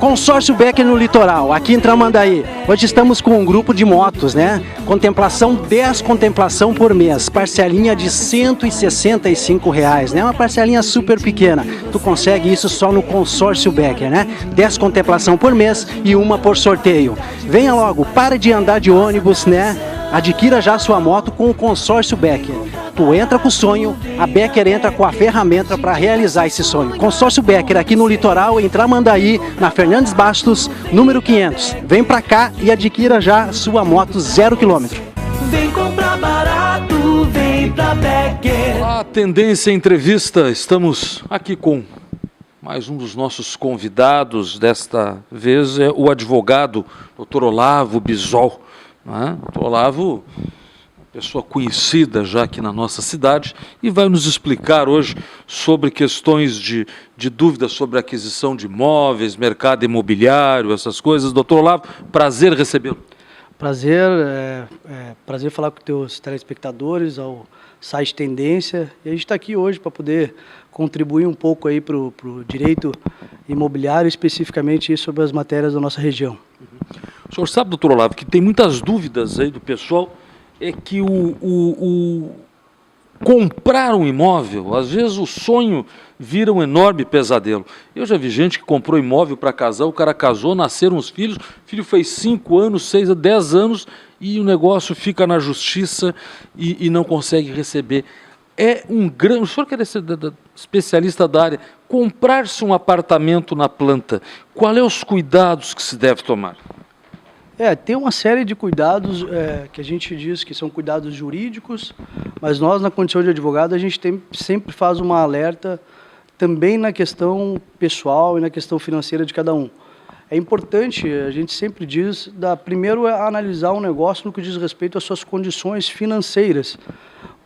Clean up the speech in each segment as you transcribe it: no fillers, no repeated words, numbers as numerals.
Consórcio Becker no litoral, aqui em Tramandaí. Hoje estamos com um grupo de motos, né? Contemplação, 10 contemplação por mês, parcelinha de R$ 165, né? Uma parcelinha super pequena. Tu consegue isso só no Consórcio Becker, né? 10 contemplação por mês e uma por sorteio. Venha logo, pare de andar de ônibus, né? Adquira já sua moto com o Consórcio Becker. Tu entra com o sonho, a Becker entra com a ferramenta para realizar esse sonho. Consórcio Becker aqui no litoral, em Tramandaí, na Fernandes Bastos, número 500. Vem pra cá e adquira já sua moto 0 km. Vem comprar barato, vem pra Becker. A Tendência Entrevista, estamos aqui com mais um dos nossos convidados. Desta vez é o advogado Dr. Olavo Bisol. Dr. Olavo, pessoa conhecida já aqui na nossa cidade, e vai nos explicar hoje sobre questões de dúvidas sobre aquisição de imóveis, mercado imobiliário, essas coisas. Doutor Olavo, prazer recebê-lo. Prazer falar com os teus telespectadores, ao site Tendência. E a gente está aqui hoje para poder contribuir um pouco aí para o direito imobiliário, especificamente sobre as matérias da nossa região. O senhor sabe, doutor Olavo, que tem muitas dúvidas aí do pessoal, é que comprar um imóvel, às vezes o sonho vira um enorme pesadelo. Eu já vi gente que comprou imóvel para casar, o cara casou, nasceram os filhos, o filho fez 5 anos, 6 a 10 anos e o negócio fica na justiça e não consegue receber. É um grande... O senhor que é especialista da área, comprar-se um apartamento na planta, qual é os cuidados que se deve tomar? Tem uma série de cuidados que a gente diz que são cuidados jurídicos, mas nós, na condição de advogado, a gente sempre faz uma alerta também na questão pessoal e na questão financeira de cada um. É importante, a gente sempre diz, primeiro analisar um negócio no que diz respeito às suas condições financeiras,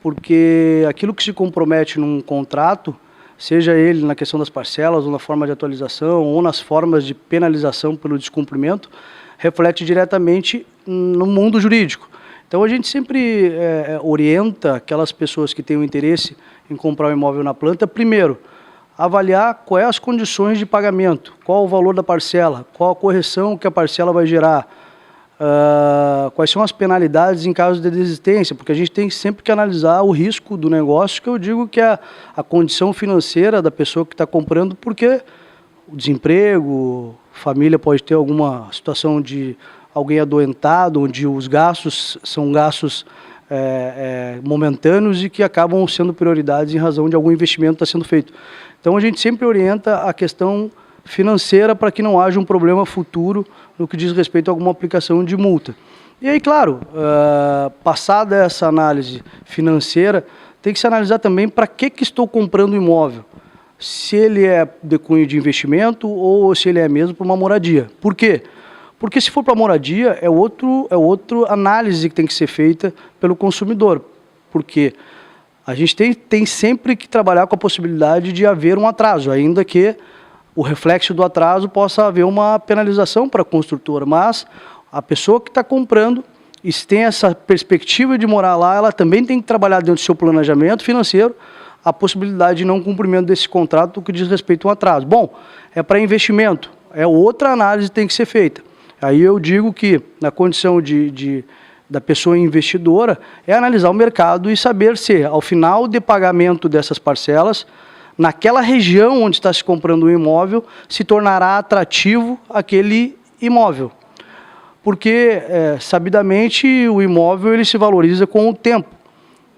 porque aquilo que se compromete num contrato, seja ele na questão das parcelas, ou na forma de atualização, ou nas formas de penalização pelo descumprimento, reflete diretamente no mundo jurídico. Então a gente sempre orienta aquelas pessoas que têm o interesse em comprar um imóvel na planta, primeiro, avaliar quais as condições de pagamento, qual o valor da parcela, qual a correção que a parcela vai gerar, quais são as penalidades em caso de desistência, porque a gente tem sempre que analisar o risco do negócio, que eu digo que é a condição financeira da pessoa que está comprando, porque o desemprego, família pode ter alguma situação de alguém adoentado, onde os gastos são gastos momentâneos e que acabam sendo prioridades em razão de algum investimento que está sendo feito. Então a gente sempre orienta a questão financeira para que não haja um problema futuro no que diz respeito a alguma aplicação de multa. E aí, claro, passada essa análise financeira, tem que se analisar também para que estou comprando o imóvel. Se ele é de cunho de investimento ou se ele é mesmo para uma moradia. Por quê? Porque se for para moradia, é outra análise que tem que ser feita pelo consumidor. Porque a gente tem sempre que trabalhar com a possibilidade de haver um atraso, ainda que o reflexo do atraso possa haver uma penalização para a construtora. Mas a pessoa que está comprando, e se tem essa perspectiva de morar lá, ela também tem que trabalhar dentro do seu planejamento financeiro a possibilidade de não cumprimento desse contrato que diz respeito a um atraso. Bom, é para investimento, é outra análise que tem que ser feita. Aí eu digo que, na condição da pessoa investidora, é analisar o mercado e saber se, ao final de pagamento dessas parcelas, naquela região onde está se comprando um imóvel, se tornará atrativo aquele imóvel. Porque, sabidamente, o imóvel ele se valoriza com o tempo.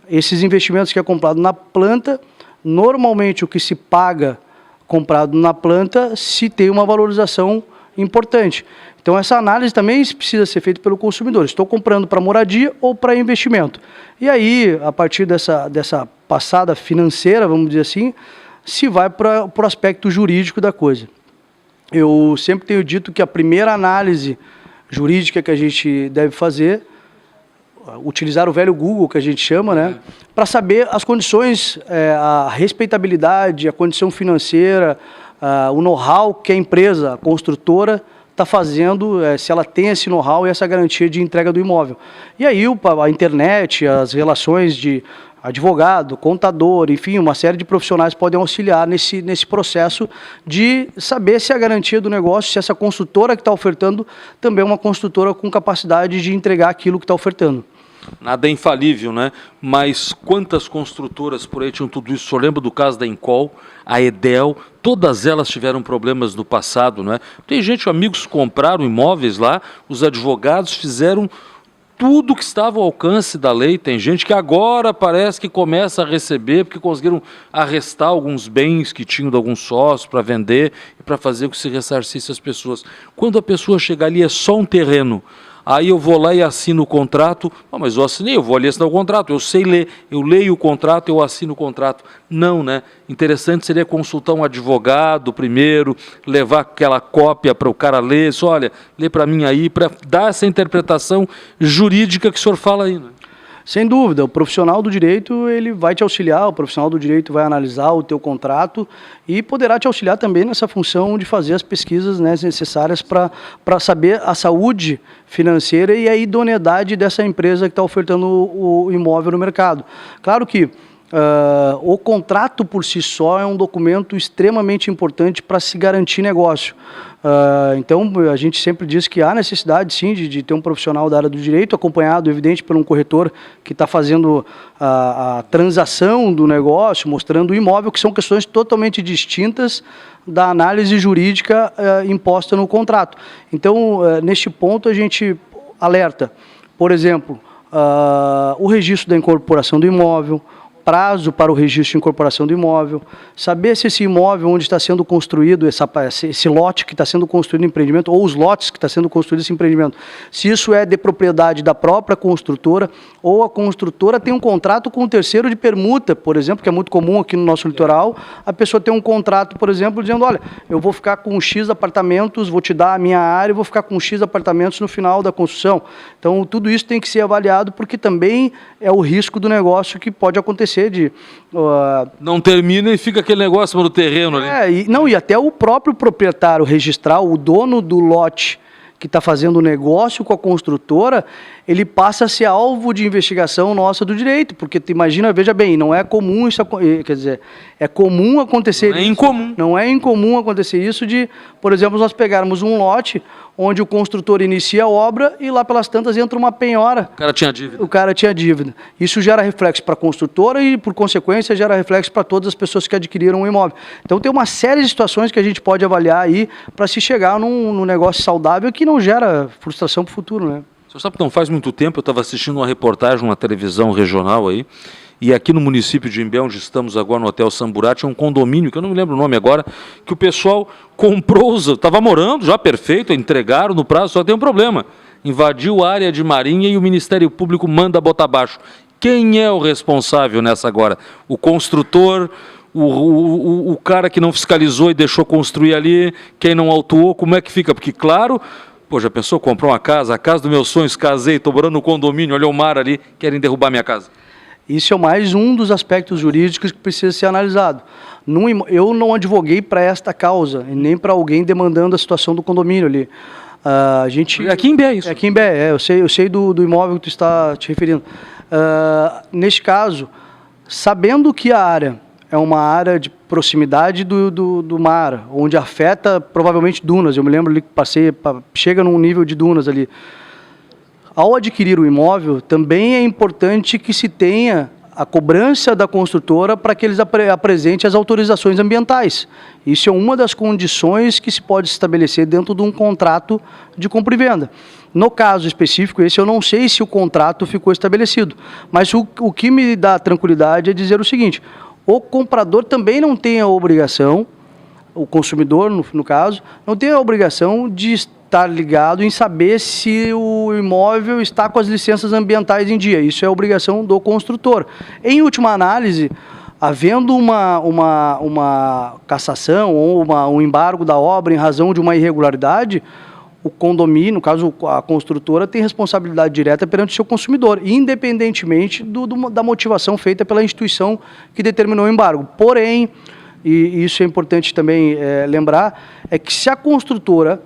Esses investimentos que é comprado na planta, normalmente o que se paga comprado na planta se tem uma valorização importante. Então essa análise também precisa ser feita pelo consumidor. Estou comprando para moradia ou para investimento? E aí, a partir dessa passada financeira, vamos dizer assim, se vai para o aspecto jurídico da coisa. Eu sempre tenho dito que a primeira análise jurídica que a gente deve fazer, utilizar o velho Google, que a gente chama, né, para saber as condições, a respeitabilidade, a condição financeira, o know-how que a empresa, a construtora, está fazendo, se ela tem esse know-how e essa garantia de entrega do imóvel. E aí a internet, as relações advogado, contador, enfim, uma série de profissionais podem auxiliar nesse processo de saber se a garantia do negócio, se essa construtora que está ofertando também é uma construtora com capacidade de entregar aquilo que está ofertando. Nada é infalível, né? Mas quantas construtoras por aí tinham tudo isso? O senhor lembra do caso da Encol, a Edel, todas elas tiveram problemas no passado, né? Tem gente, amigos compraram imóveis lá, os advogados fizeram tudo que estava ao alcance da lei. Tem gente que agora parece que começa a receber porque conseguiram arrestar alguns bens que tinham de alguns sócios para vender e para fazer com que se ressarcisse as pessoas. Quando a pessoa chega ali é só um terreno, aí eu vou lá e assino o contrato. Mas eu assinei, eu vou ali assinar o contrato, eu sei ler, eu leio o contrato, eu assino o contrato. Não, né? Interessante seria consultar um advogado primeiro, levar aquela cópia para o cara ler, só, olha, lê para mim aí, para dar essa interpretação jurídica que o senhor fala aí, né? Sem dúvida, o profissional do direito ele vai te auxiliar, o profissional do direito vai analisar o teu contrato e poderá te auxiliar também nessa função de fazer as pesquisas, né, necessárias para saber a saúde financeira e a idoneidade dessa empresa que está ofertando o imóvel no mercado. Claro que o contrato por si só é um documento extremamente importante para se garantir negócio. Então, a gente sempre diz que há necessidade, sim, de ter um profissional da área do direito, acompanhado, evidente, por um corretor que está fazendo a transação do negócio, mostrando o imóvel, que são questões totalmente distintas da análise jurídica imposta no contrato. Então, neste ponto, a gente alerta, por exemplo, o registro da incorporação do imóvel, prazo para o registro de incorporação do imóvel, saber se esse imóvel onde está sendo construído, esse lote que está sendo construído no empreendimento, ou os lotes que está sendo construído esse empreendimento, se isso é de propriedade da própria construtora, ou a construtora tem um contrato com um terceiro de permuta, por exemplo, que é muito comum aqui no nosso litoral, a pessoa tem um contrato, por exemplo, dizendo, olha, eu vou ficar com X apartamentos, vou te dar a minha área e vou ficar com X apartamentos no final da construção. Então, tudo isso tem que ser avaliado, porque também é o risco do negócio que pode acontecer não termina e fica aquele negócio no terreno ali. E até o próprio proprietário registrar, o dono do lote que está fazendo o negócio com a construtora, ele passa a ser alvo de investigação nossa do direito, porque tu imagina, veja bem, não é comum isso, quer dizer, é comum acontecer isso. Não é incomum. Não é incomum acontecer isso de, por exemplo, nós pegarmos um lote onde o construtor inicia a obra e lá pelas tantas entra uma penhora. O cara tinha dívida. O cara tinha dívida. Isso gera reflexo para a construtora e, por consequência, gera reflexo para todas as pessoas que adquiriram o imóvel. Então, tem uma série de situações que a gente pode avaliar aí para se chegar num negócio saudável que não gera frustração para o futuro, né? Você sabe que não faz muito tempo eu estava assistindo uma reportagem numa televisão regional aí, e aqui no município de Imbé, onde estamos agora no Hotel Samburá, tinha um condomínio, que eu não me lembro o nome agora, que o pessoal comprou, estava morando já perfeito, entregaram no prazo, só tem um problema. Invadiu a área de marinha e o Ministério Público manda botar abaixo. Quem é o responsável nessa agora? O construtor, o cara que não fiscalizou e deixou construir ali, quem não autuou, como é que fica? Porque, claro, pô, já pensou, comprou uma casa, a casa dos meus sonhos, casei, estou morando no condomínio, olha o mar ali, querem derrubar minha casa. Isso é mais um dos aspectos jurídicos que precisa ser analisado. Eu não advoguei para esta causa, e nem para alguém demandando a situação do condomínio ali. A gente, aqui em Imbé é isso? Aqui em Imbé, eu sei do imóvel que tu está te referindo. Neste caso, sabendo que a área é uma área de proximidade do mar, onde afeta provavelmente dunas, eu me lembro ali que chega num nível de dunas ali. Ao adquirir o imóvel, também é importante que se tenha a cobrança da construtora para que eles apresentem as autorizações ambientais. Isso é uma das condições que se pode estabelecer dentro de um contrato de compra e venda. No caso específico, esse eu não sei se o contrato ficou estabelecido, mas o que me dá tranquilidade é dizer o seguinte: o comprador também não tem a obrigação, o consumidor, no caso, não tem a obrigação de estar ligado em saber se o imóvel está com as licenças ambientais em dia. Isso é obrigação do construtor. Em última análise, havendo uma cassação ou um embargo da obra em razão de uma irregularidade, o condomínio, no caso a construtora, tem responsabilidade direta perante o seu consumidor, independentemente da motivação feita pela instituição que determinou o embargo. Porém, e isso é importante também lembrar, é que se a construtora,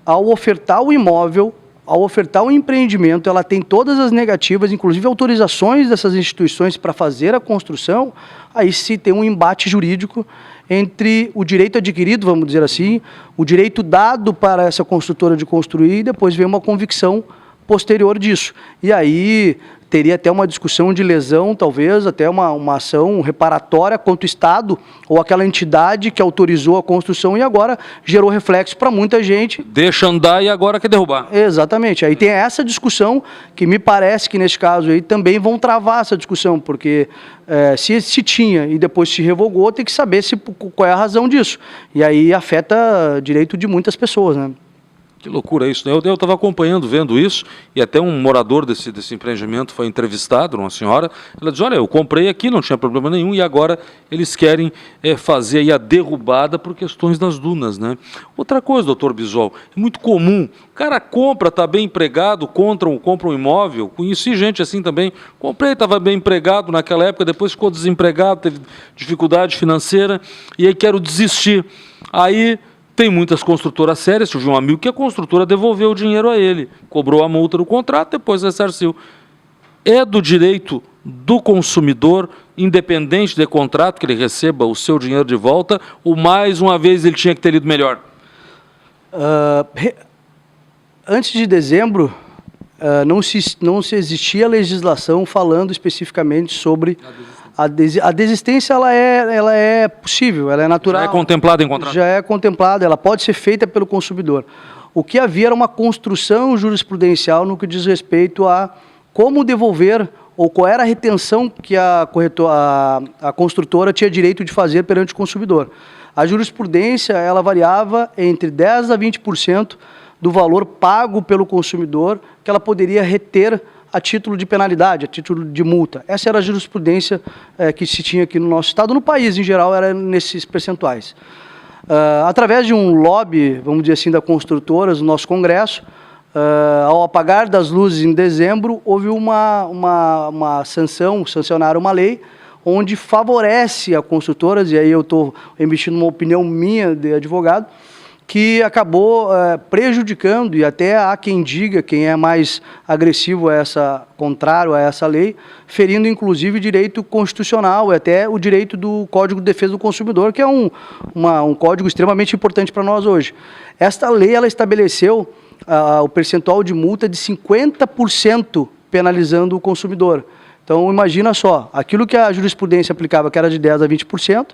ao ofertar o imóvel, ao ofertar um empreendimento, ela tem todas as negativas, inclusive autorizações dessas instituições para fazer a construção, aí se tem um embate jurídico entre o direito adquirido, vamos dizer assim, o direito dado para essa construtora de construir, e depois vem uma convicção posterior disso. E aí teria até uma discussão de lesão, talvez, até uma ação reparatória contra o Estado ou aquela entidade que autorizou a construção e agora gerou reflexo para muita gente. Deixa andar e agora quer derrubar. Exatamente. Aí tem essa discussão que me parece que nesse caso aí também vão travar essa discussão, porque se tinha e depois se revogou, tem que saber qual é a razão disso. E aí afeta direito de muitas pessoas, né? Que loucura isso, né? Eu estava acompanhando, vendo isso, e até um morador desse empreendimento foi entrevistado, uma senhora, ela diz, olha, eu comprei aqui, não tinha problema nenhum, e agora eles querem fazer aí a derrubada por questões das dunas, né? Outra coisa, doutor Bisol, é muito comum, o cara compra, está bem empregado, compra um imóvel, conheci gente assim também, comprei, estava bem empregado naquela época, depois ficou desempregado, teve dificuldade financeira, e aí quero desistir. Aí tem muitas construtoras sérias, tive um amigo que a construtora devolveu o dinheiro a ele, cobrou a multa do contrato, depois ressarciu. É do direito do consumidor, independente de contrato, que ele receba o seu dinheiro de volta, ou mais uma vez ele tinha que ter lido melhor? Antes de dezembro, não se existia legislação falando especificamente sobre a desistência. Ela é possível, ela é natural. Já é contemplada em contrato? Já é contemplada, ela pode ser feita pelo consumidor. O que havia era uma construção jurisprudencial no que diz respeito a como devolver ou qual era a retenção que a construtora tinha direito de fazer perante o consumidor. A jurisprudência, ela variava entre 10% a 20% do valor pago pelo consumidor que ela poderia reter a título de penalidade, a título de multa. Essa era a jurisprudência que se tinha aqui no nosso estado, no país em geral, era nesses percentuais. Através de um lobby, vamos dizer assim, da construtoras, no nosso congresso, ao apagar das luzes em dezembro, houve uma sancionaram uma lei onde favorece a construtoras, e aí eu estou emitindo uma opinião minha de advogado, que acabou prejudicando, e até há quem diga, quem é mais agressivo contrário a essa lei, ferindo inclusive direito constitucional e até o direito do Código de Defesa do Consumidor, que é um código extremamente importante para nós hoje. Esta lei, ela estabeleceu o percentual de multa de 50% penalizando o consumidor. Então, imagina só, aquilo que a jurisprudência aplicava, que era de 10% a 20%,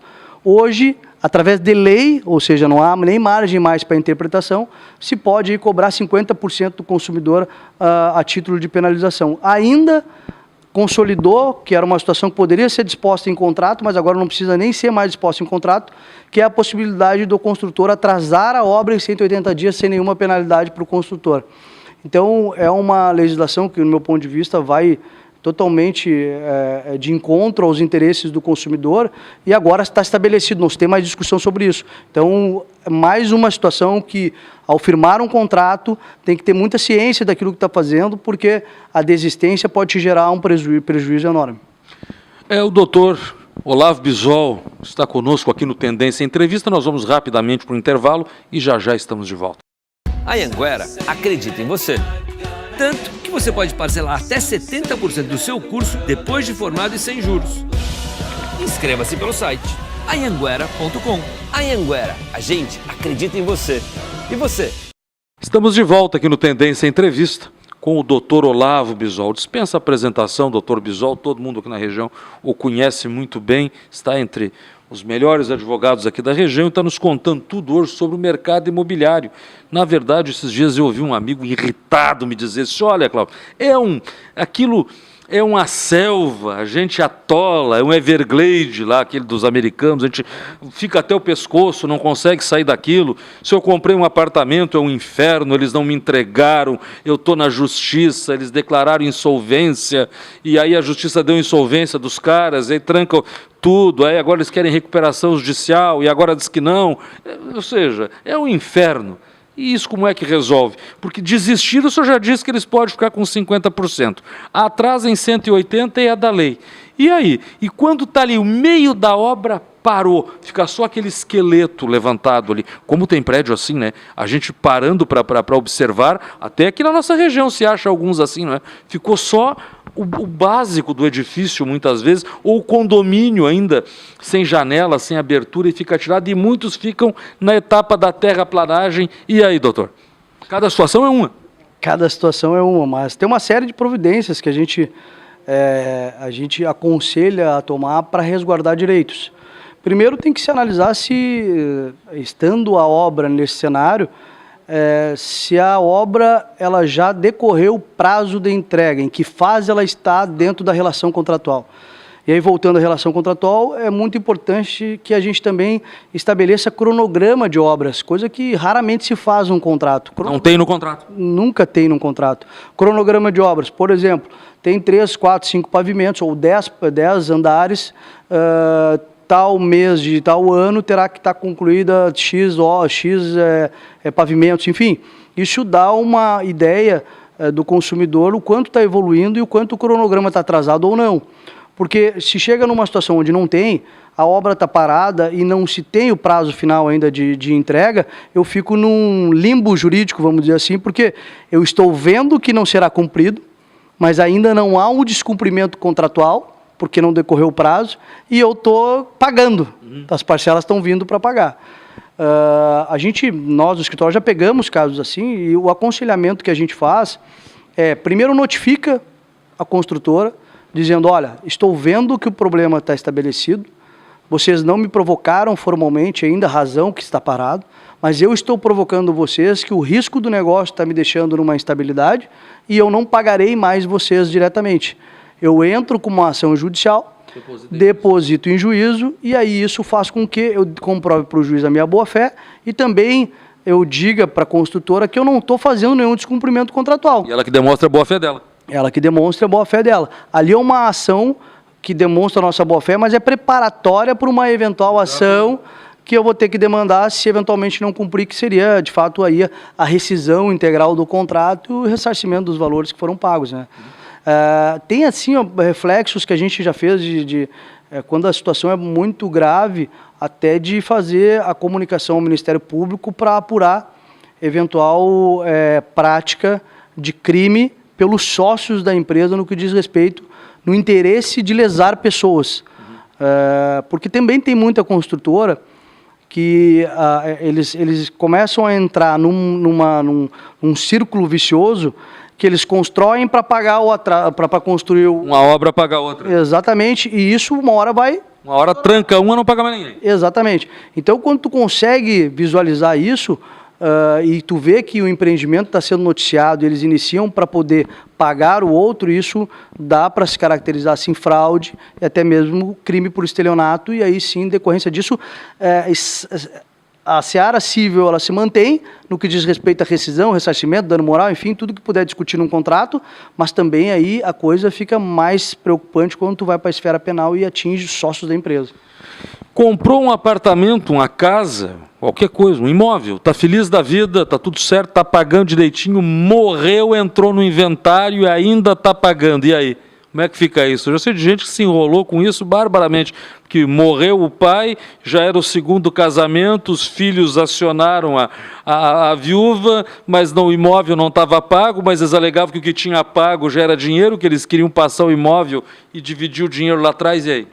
hoje, através de lei, ou seja, não há nem margem mais para interpretação, se pode cobrar 50% do consumidor a título de penalização. Ainda consolidou, que era uma situação que poderia ser disposta em contrato, mas agora não precisa nem ser mais disposta em contrato, que é a possibilidade do construtor atrasar a obra em 180 dias sem nenhuma penalidade para o construtor. Então, é uma legislação que, no meu ponto de vista, vai totalmente de encontro aos interesses do consumidor, e agora está estabelecido, não se tem mais discussão sobre isso. Então, mais uma situação que, ao firmar um contrato, tem que ter muita ciência daquilo que está fazendo, porque a desistência pode te gerar um prejuízo enorme. O doutor Olavo Bisol está conosco aqui no Tendência Entrevista. Nós vamos rapidamente para o intervalo e já estamos de volta. A Anhanguera acredita em você. Tanto que você pode parcelar até 70% do seu curso depois de formado e sem juros. Inscreva-se pelo site anhanguera.com. Anhanguera, a gente acredita em você. E você? Estamos de volta aqui no Tendência Entrevista com o doutor Olavo Bisol. Dispensa a apresentação, doutor Bisol, todo mundo aqui na região o conhece muito bem, está entre os melhores advogados aqui da região, e está nos contando tudo hoje sobre o mercado imobiliário. Na verdade, esses dias eu ouvi um amigo irritado me dizer assim, olha, Cláudio, aquilo é uma selva, a gente atola, é um Everglade lá, aquele dos americanos, a gente fica até o pescoço, não consegue sair daquilo. Se eu comprei um apartamento, é um inferno, eles não me entregaram, eu estou na justiça, eles declararam insolvência, e aí a justiça deu insolvência dos caras, aí trancam tudo, aí agora eles querem recuperação judicial, e agora diz que não. Ou seja, é um inferno. E isso como é que resolve? Porque desistir, o senhor já disse que eles podem ficar com 50%. Atrasa em 180% e é da lei. E aí? E quando está ali o meio da obra, parou, fica só aquele esqueleto levantado ali. Como tem prédio assim, né? A gente parando para observar, até aqui na nossa região se acha alguns assim, não é? Ficou só o básico do edifício, muitas vezes, ou o condomínio ainda, sem janela, sem abertura, e fica tirado, e muitos ficam na etapa da terraplanagem. E aí, doutor? Cada situação é uma. Cada situação é uma, mas tem uma série de providências que a gente aconselha a tomar para resguardar direitos. Primeiro tem que se analisar se, estando a obra nesse cenário, se a obra ela já decorreu o prazo de entrega, em que fase ela está dentro da relação contratual. E aí, voltando à relação contratual, é muito importante que a gente também estabeleça cronograma de obras, coisa que raramente se faz num contrato. Não tem no contrato? Nunca tem num contrato. Cronograma de obras, por exemplo, tem 3, 4, 5 pavimentos ou 10 andares, tal mês de tal ano terá que estar concluída X pavimentos, enfim. Isso dá uma ideia do consumidor o quanto está evoluindo e o quanto o cronograma está atrasado ou não. Porque se chega numa situação onde não tem, a obra está parada e não se tem o prazo final ainda de entrega, eu fico num limbo jurídico, vamos dizer assim, porque eu estou vendo que não será cumprido, mas ainda não há um descumprimento contratual, porque não decorreu o prazo, e eu estou pagando. As parcelas estão vindo para pagar. Nós do escritório já pegamos casos assim, e o aconselhamento que a gente faz primeiro notifica a construtora, dizendo, olha, estou vendo que o problema está estabelecido, vocês não me provocaram formalmente ainda a razão que está parado, mas eu estou provocando vocês que o risco do negócio está me deixando numa instabilidade e eu não pagarei mais vocês diretamente. Eu entro com uma ação judicial, deposito em juízo, e aí isso faz com que eu comprove para o juiz a minha boa-fé e também eu diga para a construtora que eu não estou fazendo nenhum descumprimento contratual. E ela que demonstra a boa-fé dela. Ela que demonstra a boa-fé dela. Ali é uma ação que demonstra a nossa boa-fé, mas é preparatória para uma eventual ação que eu vou ter que demandar se eventualmente não cumprir, que seria, de fato, aí a rescisão integral do contrato e o ressarcimento dos valores que foram pagos, né? Tem, assim, reflexos que a gente já fez quando a situação é muito grave, até de fazer a comunicação ao Ministério Público para apurar eventual prática de crime pelos sócios da empresa no que diz respeito no interesse de lesar pessoas. Porque também tem muita construtora que eles começam a entrar num círculo vicioso que eles constroem para pagar para construir uma obra pagar outra. Exatamente, e isso uma hora vai... Uma hora tranca uma, não paga mais ninguém. Exatamente. Então, quando tu consegue visualizar isso, e tu vê que o empreendimento está sendo noticiado, eles iniciam para poder pagar o outro, isso dá para se caracterizar assim fraude e até mesmo crime por estelionato, e aí sim, em decorrência disso, a seara civil ela se mantém no que diz respeito à rescisão, ressarcimento, dano moral, enfim, tudo que puder discutir num contrato, mas também aí a coisa fica mais preocupante quando tu vai para a esfera penal e atinge os sócios da empresa. Comprou um apartamento, uma casa, qualquer coisa, um imóvel, está feliz da vida, está tudo certo, está pagando direitinho, morreu, entrou no inventário e ainda está pagando. E aí? Como é que fica isso? Eu já sei de gente que se enrolou com isso barbaramente, que morreu o pai, já era o segundo casamento, os filhos acionaram a viúva, mas o imóvel não estava pago, mas eles alegavam que o que tinha pago já era dinheiro, que eles queriam passar o imóvel e dividir o dinheiro lá atrás, e aí?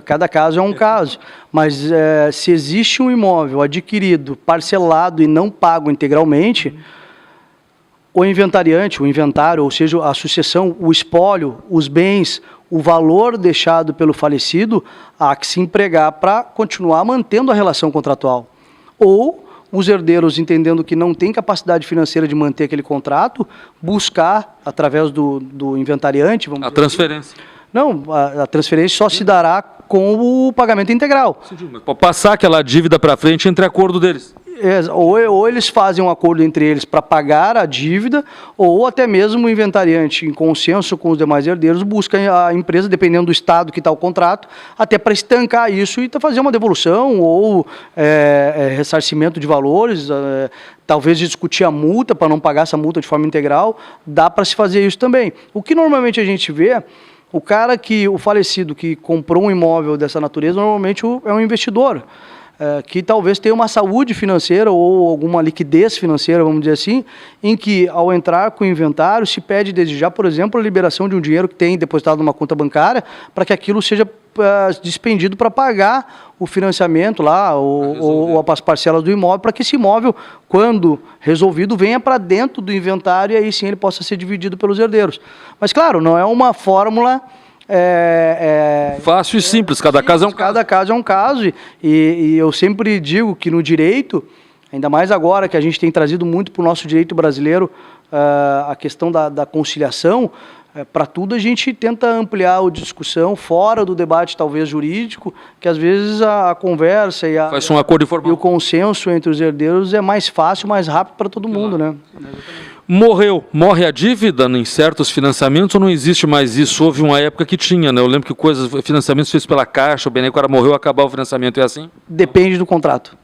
Cada caso é um caso, mas se existe um imóvel adquirido, parcelado e não pago integralmente, o inventariante, o inventário, ou seja, a sucessão, o espólio, os bens, o valor deixado pelo falecido, há que se empregar para continuar mantendo a relação contratual. Ou os herdeiros, entendendo que não tem capacidade financeira de manter aquele contrato, buscar, através do inventariante... A transferência. Não, a transferência só se dará com o pagamento integral. Para passar aquela dívida para frente entre acordo deles. Ou eles fazem um acordo entre eles para pagar a dívida, ou até mesmo o inventariante, em consenso com os demais herdeiros, busca a empresa, dependendo do estado que está o contrato, até para estancar isso e fazer uma devolução ou ressarcimento de valores, talvez discutir a multa para não pagar essa multa de forma integral, dá para se fazer isso também. O que normalmente a gente vê, o falecido que comprou um imóvel dessa natureza, normalmente é um investidor, que talvez tenha uma saúde financeira ou alguma liquidez financeira, vamos dizer assim, em que, ao entrar com o inventário, se pede desde já, por exemplo, a liberação de um dinheiro que tem depositado numa conta bancária, para que aquilo seja despendido para pagar o financiamento lá, ou as parcelas do imóvel, para que esse imóvel, quando resolvido, venha para dentro do inventário e aí sim ele possa ser dividido pelos herdeiros. Mas, claro, não é uma fórmula... fácil e simples, cada caso é um caso. Cada caso é um caso, e eu sempre digo que no direito, ainda mais agora que a gente tem trazido muito para o nosso direito brasileiro a questão da conciliação, para tudo a gente tenta ampliar a discussão fora do debate talvez jurídico, que às vezes a conversa faz um acordo informal. E o consenso entre os herdeiros é mais fácil, mais rápido para todo mundo, né? Morre a dívida em certos financiamentos ou não existe mais isso? Houve uma época que tinha, né? Eu lembro que financiamentos feitos pela Caixa, o cara morreu, acabava o financiamento, é assim? Depende do contrato.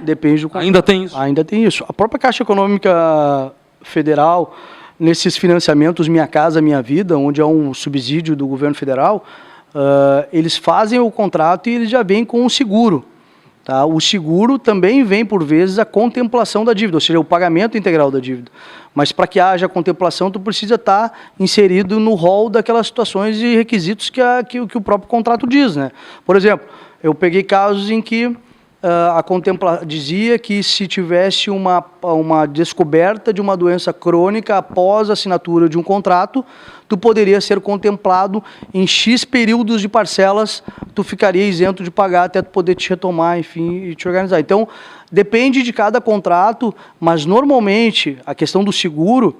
Depende do contrato. Ainda tem isso? Ainda tem isso. A própria Caixa Econômica Federal, nesses financiamentos Minha Casa Minha Vida, onde é um subsídio do governo federal, eles fazem o contrato e eles já vêm com um seguro. Tá? O seguro também vem, por vezes, a contemplação da dívida, ou seja, o pagamento integral da dívida. Mas para que haja contemplação, tu precisa estar inserido no rol daquelas situações e requisitos que o próprio contrato diz, né? Por exemplo, eu peguei casos em que dizia que se tivesse uma descoberta de uma doença crônica após a assinatura de um contrato, tu poderia ser contemplado em X períodos de parcelas, tu ficaria isento de pagar até tu poder te retomar, enfim, e te organizar. Então, depende de cada contrato, mas normalmente a questão do seguro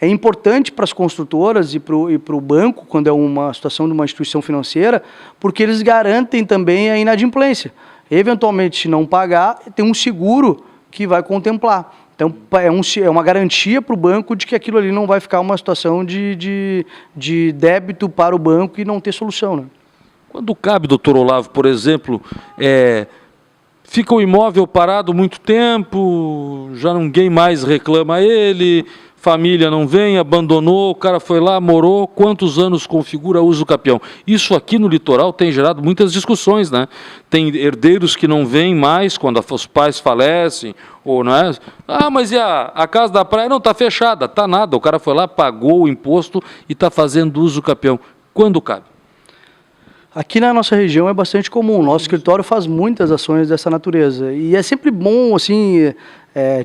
é importante para as construtoras e para o banco, quando é uma situação de uma instituição financeira, porque eles garantem também a inadimplência. Eventualmente, se não pagar, tem um seguro que vai contemplar. Então, é uma garantia para o banco de que aquilo ali não vai ficar uma situação de débito para o banco e não ter solução, né? Quando cabe, doutor Olavo, por exemplo, fica o imóvel parado muito tempo, já ninguém mais reclama ele, família não vem, abandonou, o cara foi lá, morou, quantos anos configura uso capião? Isso aqui no litoral tem gerado muitas discussões, né? Tem herdeiros que não vêm mais quando os pais falecem, ou não é? Ah, mas e a casa da praia? Não, está fechada, está nada, o cara foi lá, pagou o imposto e está fazendo uso capião. Quando cabe? Aqui na nossa região é bastante comum, nosso escritório faz muitas ações dessa natureza, e é sempre bom, assim,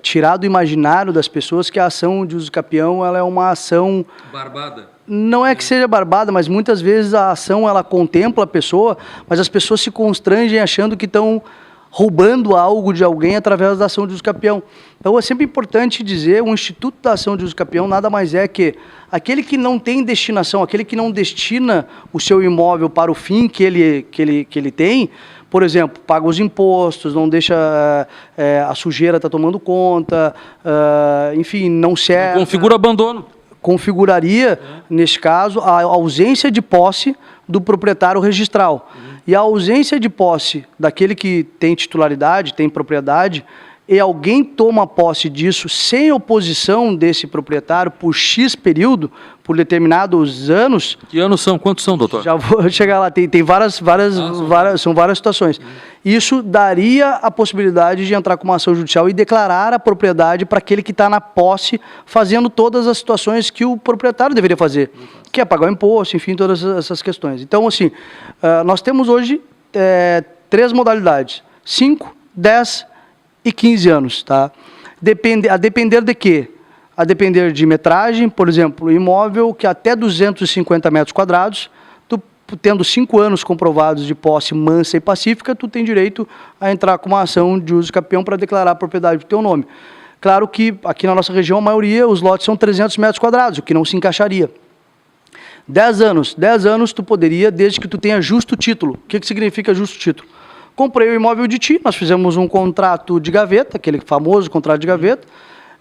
tirar do imaginário das pessoas que a ação de uso capião, ela é uma ação... Barbada? Não é que seja barbada, mas muitas vezes a ação, ela contempla a pessoa, mas as pessoas se constrangem achando que estão roubando algo de alguém através da ação de uso capião. Então é sempre importante dizer, o Instituto da Ação de Uso Capião nada mais é que aquele que não tem destinação, aquele que não destina o seu imóvel para o fim que ele tem, por exemplo, paga os impostos, não deixa a sujeira estar tomando conta, enfim, não serve... Configura abandono. Configuraria, neste caso, a ausência de posse do proprietário registral. E a ausência de posse daquele que tem titularidade, tem propriedade, e alguém toma posse disso sem oposição desse proprietário por X período, por determinados anos... Que anos são? Quantos são, doutor? Já vou chegar lá, tem são várias situações. Isso daria a possibilidade de entrar com uma ação judicial e declarar a propriedade para aquele que está na posse, fazendo todas as situações que o proprietário deveria fazer, que é pagar o imposto, enfim, todas essas questões. Então, assim, nós temos hoje 3 modalidades, 5, 10 e 15 anos, tá? A depender de quê? A depender de metragem, por exemplo, imóvel que até 250 metros quadrados, tu tendo 5 anos comprovados de posse mansa e pacífica, tu tem direito a entrar com uma ação de uso capião para declarar a propriedade do teu nome. Claro que aqui na nossa região, a maioria, os lotes são 300 metros quadrados, o que não se encaixaria. 10 anos tu poderia, desde que tu tenha justo título. O que significa justo título? comprei o imóvel de ti, nós fizemos um contrato de gaveta, aquele famoso contrato de gaveta,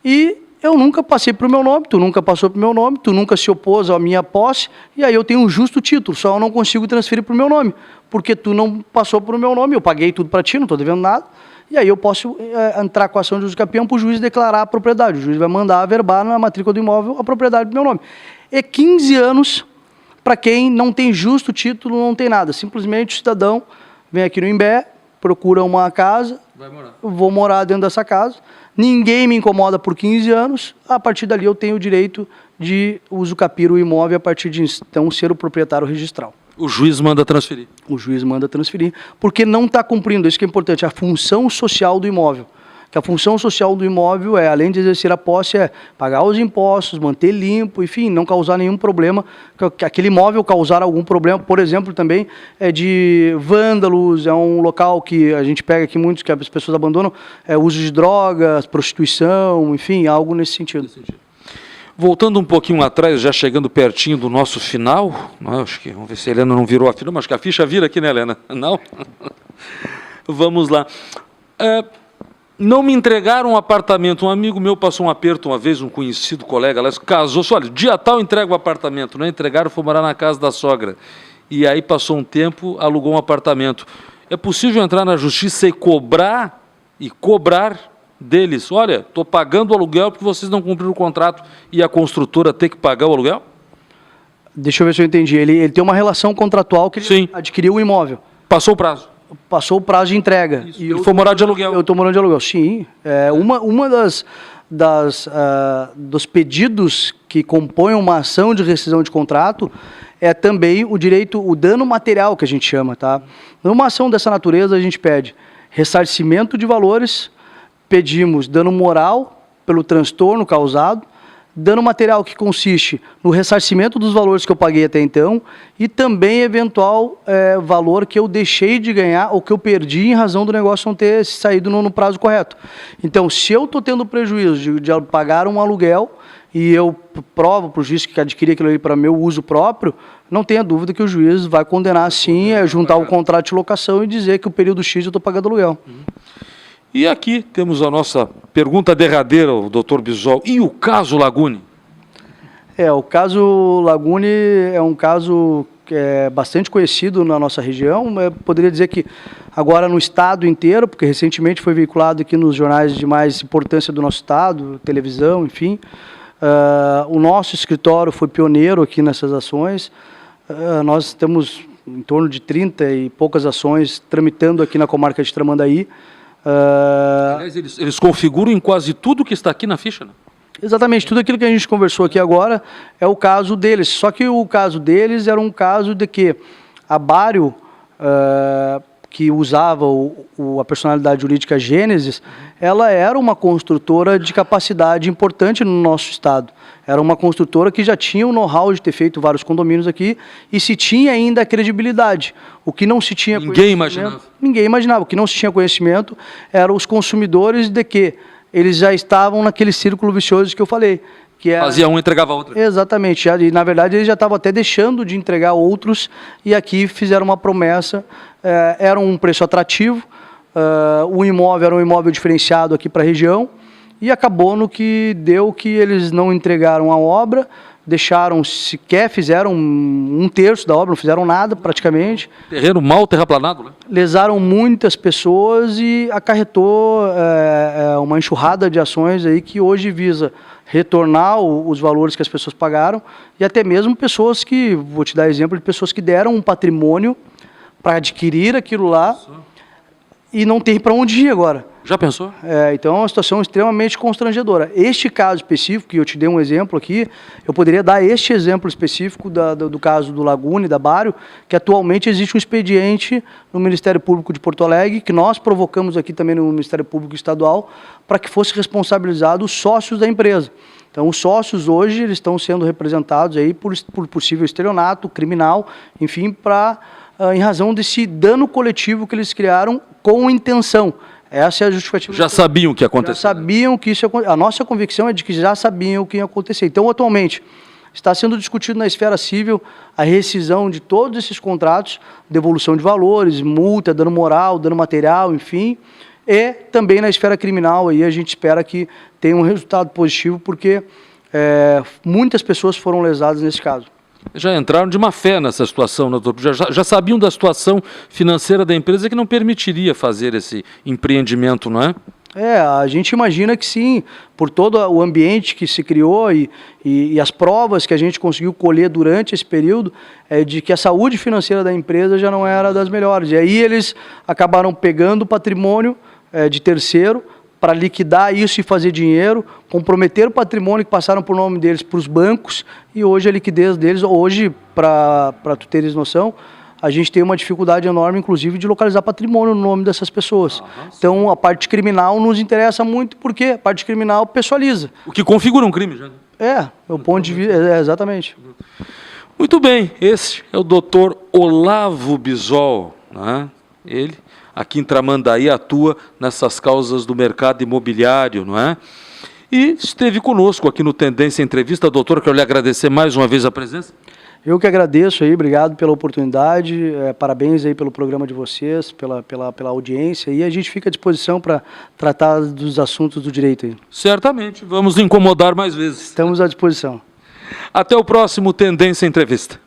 e eu nunca passei para o meu nome, tu nunca passou para o meu nome, tu nunca se opôs à minha posse, e aí eu tenho um justo título, só eu não consigo transferir para o meu nome, porque tu não passou para o meu nome, eu paguei tudo para ti, não estou devendo nada, e aí eu posso entrar com a ação de uso capião para o juiz declarar a propriedade, o juiz vai mandar averbar na matrícula do imóvel a propriedade do meu nome. E 15 anos para quem não tem justo título, não tem nada, simplesmente o cidadão vem aqui no Imbé, procura uma casa, vou morar dentro dessa casa, ninguém me incomoda por 15 anos, a partir dali eu tenho o direito de usucapiar o imóvel a partir de então ser o proprietário registral. O juiz manda transferir. O juiz manda transferir, porque não está cumprindo, isso que é importante, a função social do imóvel. Que a função social do imóvel é, além de exercer a posse, é pagar os impostos, manter limpo, enfim, não causar nenhum problema, que aquele imóvel causar algum problema, por exemplo, também é de vândalos, é um local que a gente pega aqui muitos, que as pessoas abandonam, é uso de drogas, prostituição, enfim, algo nesse sentido. Voltando um pouquinho atrás, já chegando pertinho do nosso final, acho que, vamos ver se a Helena não virou a ficha, mas acho que a ficha vira aqui, né, Helena? Não? Vamos lá. Não me entregaram um apartamento. Um amigo meu passou um aperto uma vez, um conhecido colega, aliás, casou-se, olha, dia tal entrega o apartamento. Não entregaram, foi morar na casa da sogra. E aí passou um tempo, alugou um apartamento. É possível entrar na justiça e cobrar deles, olha, estou pagando o aluguel porque vocês não cumpriram o contrato e a construtora ter que pagar o aluguel? Deixa eu ver se eu entendi. Ele tem uma relação contratual que ele adquiriu o imóvel. Passou o prazo. Passou o prazo de entrega. Isso. E ele foi morar de aluguel. Eu estou morando de aluguel, sim. Uma dos pedidos que compõem uma ação de rescisão de contrato é também o direito, o dano material que a gente chama, tá? Numa ação dessa natureza a gente pede ressarcimento de valores, pedimos dano moral pelo transtorno causado, dano material que consiste no ressarcimento dos valores que eu paguei até então e também eventual valor que eu deixei de ganhar ou que eu perdi em razão do negócio não ter saído no prazo correto. Então, se eu estou tendo prejuízo de pagar um aluguel e eu provo para o juiz que adquiri aquilo ali para meu uso próprio, não tenha dúvida que o juiz vai condenar sim, juntar o contrato de locação e dizer que o período X eu estou pagando aluguel. E aqui temos a nossa pergunta derradeira, o doutor Bisol. E o caso Lagune? O caso Lagune é um caso que é bastante conhecido na nossa região. Eu poderia dizer que agora no estado inteiro, porque recentemente foi veiculado aqui nos jornais de mais importância do nosso estado, televisão, enfim. O nosso escritório foi pioneiro aqui nessas ações. Nós temos em torno de 30 e poucas ações tramitando aqui na comarca de Tramandaí. Aliás, eles configuram em quase tudo que está aqui na ficha, né? Exatamente, tudo aquilo que a gente conversou aqui agora é o caso deles, só que o caso deles era um caso de que a Bário, que usava a personalidade jurídica Gênesis, ela era uma construtora de capacidade importante no nosso estado. Era uma construtora que já tinha o know-how de ter feito vários condomínios aqui e se tinha ainda a credibilidade. O que não se tinha Ninguém imaginava. Ninguém imaginava. O que não se tinha conhecimento eram os consumidores de que eles já estavam naquele círculo vicioso que eu falei. Que era... Fazia um e entregava outro. Exatamente. E, na verdade, eles já estavam até deixando de entregar outros e aqui fizeram uma promessa. Era um preço atrativo, o imóvel era um imóvel diferenciado aqui para a região e acabou no que deu que eles não entregaram a obra, deixaram, fizeram um terço da obra, não fizeram nada praticamente. Terreno mal terraplanado, né? Lesaram muitas pessoas e acarretou uma enxurrada de ações aí que hoje visa retornar os valores que as pessoas pagaram e até mesmo pessoas que, vou te dar exemplo de pessoas que deram um patrimônio para adquirir aquilo lá e não tem para onde ir agora. Já pensou? Então é uma situação extremamente constrangedora. Este caso específico, que eu te dei um exemplo aqui, eu poderia dar este exemplo específico do caso do Lagune, da Bário, que atualmente existe um expediente no Ministério Público de Porto Alegre, que nós provocamos aqui também no Ministério Público Estadual, para que fosse responsabilizado os sócios da empresa. Então, os sócios hoje eles estão sendo representados aí por possível estelionato criminal, enfim, em razão desse dano coletivo que eles criaram com intenção. Essa é a justificativa. Já sabiam o que ia acontecer. Já sabiam que isso ia acontecer. A nossa convicção é de que já sabiam o que ia acontecer. Então, atualmente, está sendo discutido na esfera civil a rescisão de todos esses contratos, devolução de valores, multa, dano moral, dano material, enfim, e também na esfera criminal, aí a gente espera que tenha um resultado positivo, porque muitas pessoas foram lesadas nesse caso. Já entraram de má fé nessa situação, né, doutor? Já sabiam da situação financeira da empresa que não permitiria fazer esse empreendimento, não é? A gente imagina que sim, por todo o ambiente que se criou e as provas que a gente conseguiu colher durante esse período, de que a saúde financeira da empresa já não era das melhores. E aí eles acabaram pegando o patrimônio de terceiro para liquidar isso e fazer dinheiro, comprometer o patrimônio que passaram por nome deles para os bancos, e hoje a liquidez deles, hoje, para tu teres noção, a gente tem uma dificuldade enorme, inclusive, de localizar patrimônio no nome dessas pessoas. Então, a parte criminal nos interessa muito, porque a parte criminal pessoaliza. O que configura um crime, já. O ponto de vista, exatamente. Muito bem, esse é o doutor Olavo Bisol, né? Ele, aqui em Tramandaí, atua nessas causas do mercado imobiliário, não é? E esteve conosco aqui no Tendência Entrevista. Doutor, quero lhe agradecer mais uma vez a presença. Eu que agradeço aí, obrigado pela oportunidade, parabéns aí pelo programa de vocês, pela audiência, e a gente fica à disposição para tratar dos assuntos do direito aí. Certamente, vamos incomodar mais vezes. Estamos à disposição. Até o próximo Tendência Entrevista.